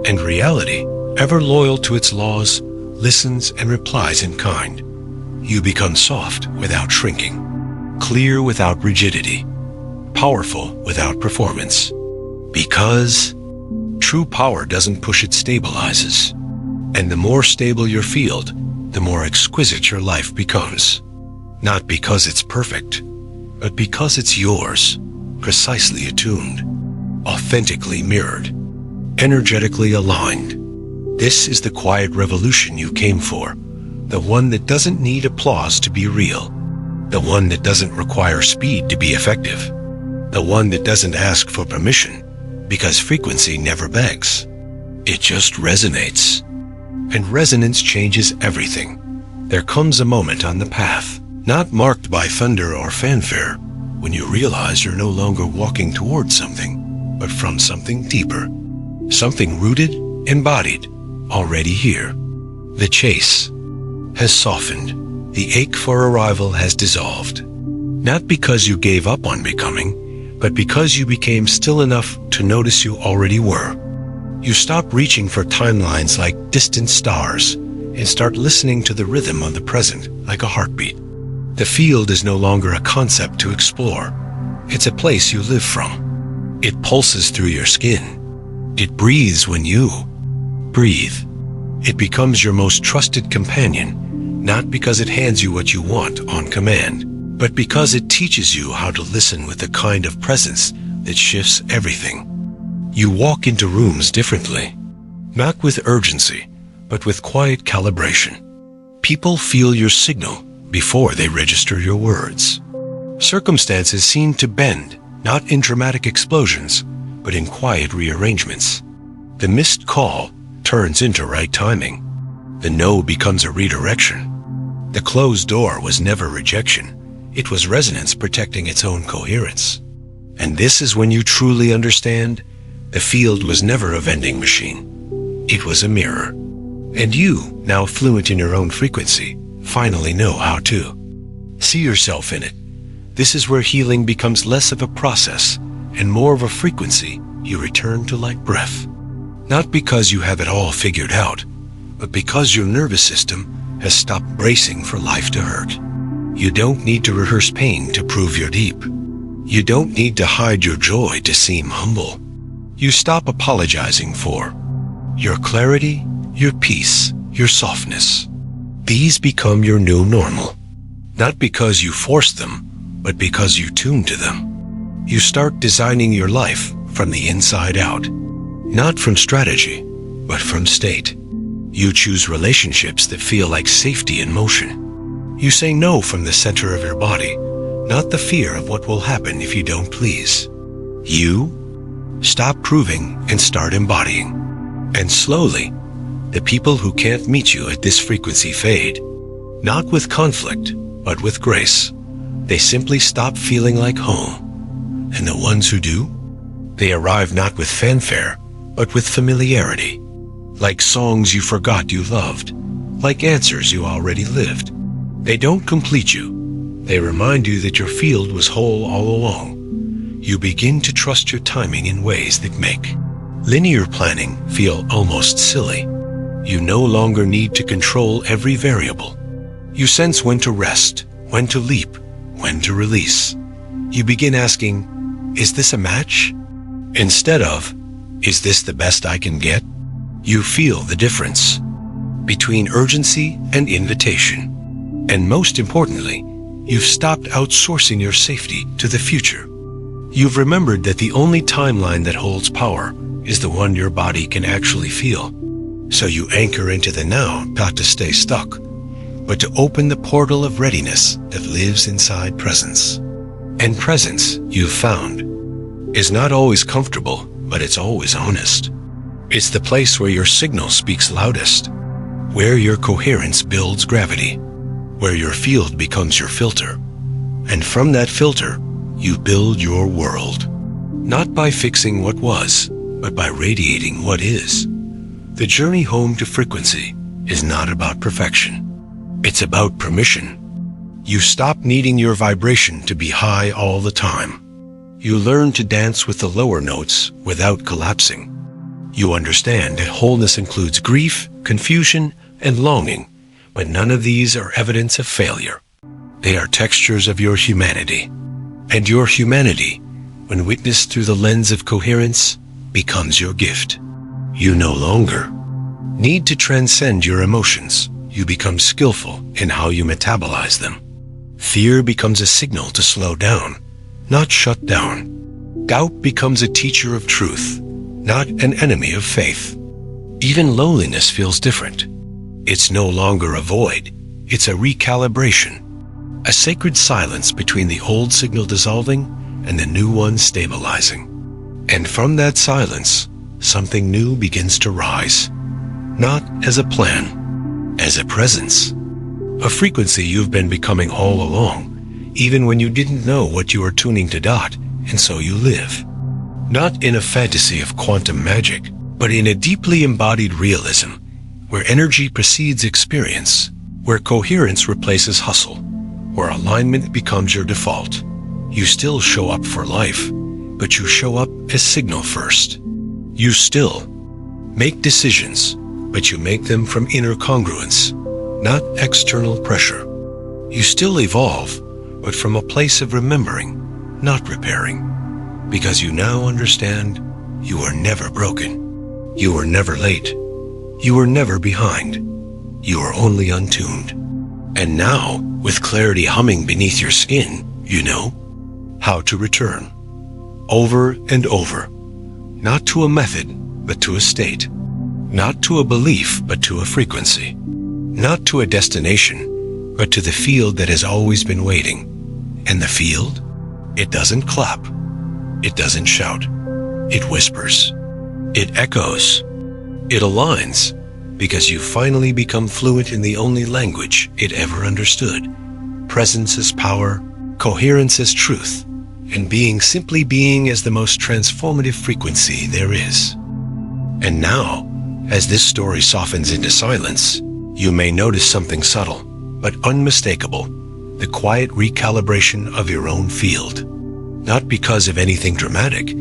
And reality, ever loyal to its laws, listens and replies in kind. You become soft without shrinking, clear without rigidity, powerful without performance. Because true power doesn't push, it stabilizes. And the more stable your field, the more exquisite your life becomes. Not because it's perfect, but because it's yours, precisely attuned, authentically mirrored, energetically aligned. This is the quiet revolution you came for, the one that doesn't need applause to be real, the one that doesn't require speed to be effective, the one that doesn't ask for permission, because frequency never begs. It just resonates. And resonance changes everything. There comes a moment on the path, not marked by thunder or fanfare, when you realize you're no longer walking towards something, but from something deeper. Something rooted, embodied, already here. The chase has softened. The ache for arrival has dissolved. Not because you gave up on becoming, but because you became still enough to notice you already were. You stop reaching for timelines like distant stars and start listening to the rhythm of the present like a heartbeat. The field is no longer a concept to explore. It's a place you live from. It pulses through your skin. It breathes when you breathe. It becomes your most trusted companion, not because it hands you what you want on command, but because it teaches you how to listen with the kind of presence that shifts everything. You walk into rooms differently, not with urgency, but with quiet calibration. People feel your signal before they register your words. Circumstances seem to bend, not in dramatic explosions, but in quiet rearrangements. The missed call turns into right timing. The no becomes a redirection. The closed door was never rejection. It was resonance protecting its own coherence. And this is when you truly understand the field was never a vending machine. It was a mirror. And you, now fluent in your own frequency, finally know how to see yourself in it. This is where healing becomes less of a process and more of a frequency you return to like breath. Not because you have it all figured out, but because your nervous system has stopped bracing for life to hurt. You don't need to rehearse pain to prove you're deep. You don't need to hide your joy to seem humble. You stop apologizing for your clarity, your peace, your softness. These become your new normal. Not because you forced them, but because you tune to them. You start designing your life from the inside out. Not from strategy, but from state. You choose relationships that feel like safety in motion. You say no from the center of your body, not the fear of what will happen if you don't please. You stop proving and start embodying. And slowly, the people who can't meet you at this frequency fade. Not with conflict, but with grace. They simply stop feeling like home. And the ones who do, they arrive not with fanfare, but with familiarity. Like songs you forgot you loved. Like answers you already lived. They don't complete you. They remind you that your field was whole all along. You begin to trust your timing in ways that make linear planning feel almost silly. You no longer need to control every variable. You sense when to rest, when to leap, when to release. You begin asking, is this a match? Instead of, is this the best I can get? You feel the difference between urgency and invitation. And most importantly, you've stopped outsourcing your safety to the future. You've remembered that the only timeline that holds power is the one your body can actually feel. So you anchor into the now, not to stay stuck, but to open the portal of readiness that lives inside presence. And presence, you've found, is not always comfortable, but it's always honest. It's the place where your signal speaks loudest, where your coherence builds gravity, where your field becomes your filter. And from that filter, you build your world. Not by fixing what was, but by radiating what is. The journey home to frequency is not about perfection. It's about permission. You stop needing your vibration to be high all the time. You learn to dance with the lower notes without collapsing. You understand that wholeness includes grief, confusion, and longing, but none of these are evidence of failure. They are textures of your humanity. And your humanity, when witnessed through the lens of coherence, becomes your gift. You no longer need to transcend your emotions. You become skillful in how you metabolize them. Fear becomes a signal to slow down, not shut down. Doubt becomes a teacher of truth, not an enemy of faith. Even loneliness feels different. It's no longer a void, it's a recalibration, a sacred silence between the old signal dissolving and the new one stabilizing. And from that silence, something new begins to rise, not as a plan, as a presence, a frequency you've been becoming all along, even when you didn't know what you were tuning to dot, and so you live. Not in a fantasy of quantum magic, but in a deeply embodied realism, where energy precedes experience, where coherence replaces hustle, where alignment becomes your default. You still show up for life, but you show up as signal first. You still make decisions, but you make them from inner congruence, not external pressure. You still evolve, but from a place of remembering, not repairing, because you now understand you are never broken. You were never late. You were never behind. You were only untuned. And now, with clarity humming beneath your skin, you know how to return. Over and over. Not to a method, but to a state. Not to a belief, but to a frequency. Not to a destination, but to the field that has always been waiting. And the field? It doesn't clap. It doesn't shout. It whispers. It echoes. It aligns, because you finally become fluent in the only language it ever understood. Presence is power, coherence is truth, and being simply being as the most transformative frequency there is. And now, as this story softens into silence, you may notice something subtle, but unmistakable, the quiet recalibration of your own field. Not because of anything dramatic,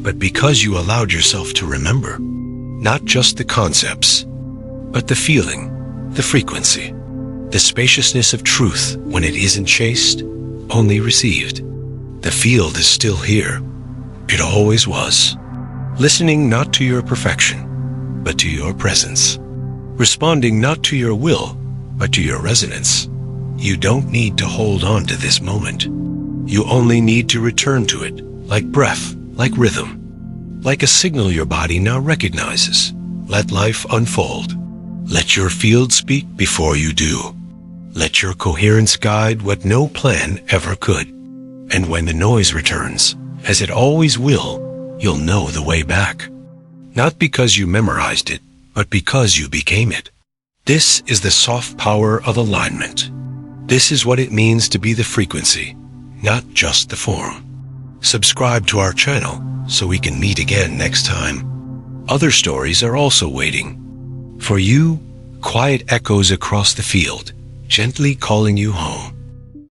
but because you allowed yourself to remember. Not just the concepts, but the feeling, the frequency, the spaciousness of truth when it isn't chased, only received. The field is still here. It always was. Listening not to your perfection, but to your presence. Responding not to your will, but to your resonance. You don't need to hold on to this moment. You only need to return to it, like breath, like rhythm. Like a signal your body now recognizes. Let life unfold. Let your field speak before you do. Let your coherence guide what no plan ever could. And when the noise returns, as it always will, you'll know the way back. Not because you memorized it, but because you became it. This is the soft power of alignment. This is what it means to be the frequency, not just the form. Subscribe to our channel so we can meet again next time. Other stories are also waiting. For you, quiet echoes across the field, gently calling you home.